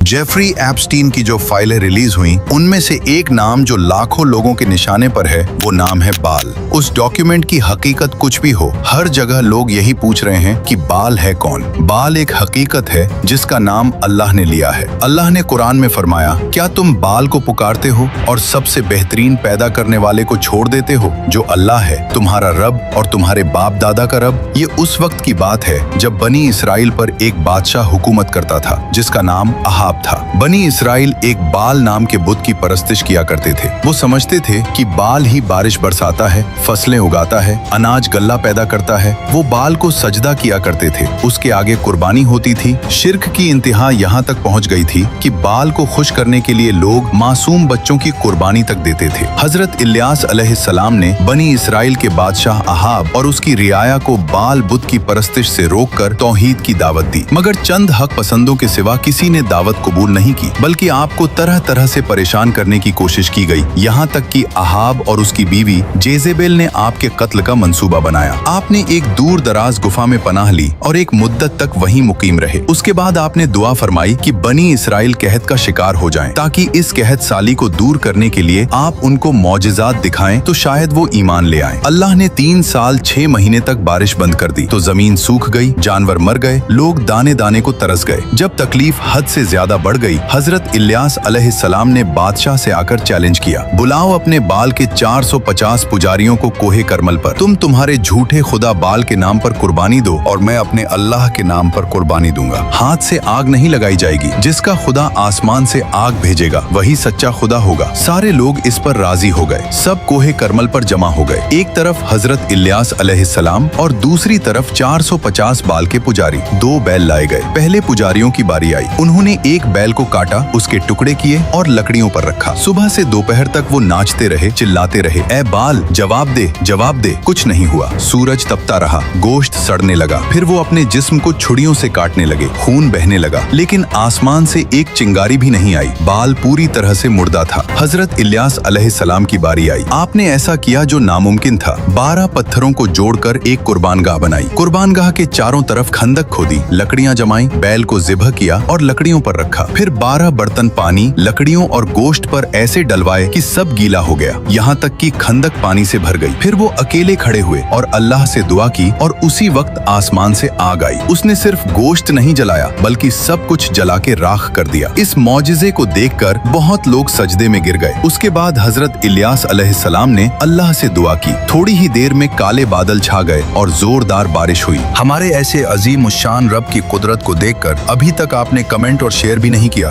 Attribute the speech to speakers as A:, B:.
A: Jeffrey Epstein की जो फाइलें रिलीज हुई उनमें से एक नाम जो लाखों लोगों के निशाने पर है वो नाम है बाल। उस डॉक्यूमेंट की हकीकत कुछ भी हो, हर जगह लोग यही पूछ रहे हैं कि बाल है कौन। बाल एक हकीकत है जिसका नाम अल्लाह ने लिया है। अल्लाह ने कुरान में फरमाया, क्या तुम बाल को पुकारते हो और सबसे बेहतरीन पैदा करने वाले को छोड़ देते हो जो अल्लाह है, तुम्हारा रब और तुम्हारे बाप दादा का रब। ये उस वक्त की बात है जब बनी इसराइल पर एक बादशाह हुकूमत करता था जिसका नाम अहाब था। बनी इसराइल एक बाल नाम के बुत की परस्तिश किया करते थे। वो समझते थे कि बाल ही बारिश बरसाता है, फसलें उगाता है, अनाज गल्ला पैदा करता है। वो बाल को सजदा किया करते थे, उसके आगे कुर्बानी होती थी। शिर्क की इंतहा यहाँ तक पहुँच गई थी कि बाल को खुश करने के लिए लोग मासूम बच्चों की कुर्बानी तक देते थे। हजरत इलियास अलैहिस्सलाम ने बनी इसराइल के बादशाह अहाब और उसकी रियाया को बाल बुत की परस्तिश से रोककर तौहीद की दावत दी, मगर चंद हक पसंदों के सिवा किसी ने दावत कबूल नहीं की, बल्कि आपको तरह तरह से परेशान करने की कोशिश की गई। यहाँ तक कि अहाब और उसकी बीवी जेजेबेल ने आपके कत्ल का मंसूबा बनाया। आपने एक दूर दराज गुफा में पनाह ली और एक मुद्दत तक वहीं मुकीम रहे। उसके बाद आपने दुआ फरमाई कि बनी इसराइल कहत का शिकार हो जाएं, ताकि इस कहत साली को दूर करने के लिए आप उनको मौजिज़ात दिखाएं तो शायद वो ईमान ले आएं। अल्लाह ने 3 साल 6 महीने तक बारिश बंद कर दी तो जमीन सूख गई, जानवर मर गए, लोग दाने दाने को तरस गए। जब तकलीफ हद से ज्यादा बढ़ गई, हजरत इलियास अलैहिस्सलाम ने बादशाह से आकर चैलेंज किया, बुलाओ अपने बाल के 450 पुजारियों को कोहे करमल पर। तुम्हारे झूठे खुदा बाल के नाम पर कुर्बानी दो और मैं अपने अल्लाह के नाम पर कुर्बानी दूंगा। हाथ से आग नहीं लगाई जाएगी, जिसका खुदा आसमान से आग भेजेगा वही सच्चा खुदा होगा। सारे लोग इस पर राजी हो गए। सब कोहे करमल पर जमा हो गए। एक तरफ हजरत इलियास अलैहिस्सलाम और दूसरी तरफ 450 बाल के पुजारी। 2 बैल लाए गए। पहले पुजारियों की बारी आई। उन्होंने एक बैल को काटा, उसके टुकड़े किए और लकड़ियों पर रखा। सुबह से दोपहर तक वो नाचते रहे, चिल्लाते रहे, ए बाल जवाब दे, जवाब दे। कुछ नहीं हुआ। सूरज तपता रहा, गोश्त सड़ने लगा। फिर वो अपने जिस्म को छुरियों से काटने लगे, खून बहने लगा, लेकिन आसमान से एक चिंगारी भी नहीं आई। बाल पूरी तरह से मुर्दा था। हजरत इलियास अलैहिस्सलाम की बारी आई। आपने ऐसा किया जो नामुमकिन था। 12 पत्थरों को जोड़कर एक कुर्बानगाह बनाई। कुर्बानगाह के चारों तरफ खंदक खोदी, लकड़ियां जमाई, बैल को ज़िबह किया और लकड़ियों पर रखा। फिर 12 बर्तन पानी, लकड़ियों और गोश्त पर ऐसे डलवाए कि सब गीला हो गया, यहाँ तक कि खंदक पानी से भर गई। फिर वो अकेले खड़े हुए और अल्लाह से दुआ की और उसी वक्त आसमान से आग आई। उसने सिर्फ गोश्त नहीं जलाया बल्कि सब कुछ जला के राख कर दिया। इस मौजिज़े को देखकर बहुत लोग सजदे में गिर गए। उसके बाद हजरत इलियास अलैहिस्सलाम ने अल्लाह से दुआ की। थोड़ी ही देर में काले बादल छा गए और जोरदार बारिश हुई। हमारे ऐसे अजीम उश्शान रब की कुदरत को देखकर अभी तक आपने कमेंट और शेयर भी नहीं किया।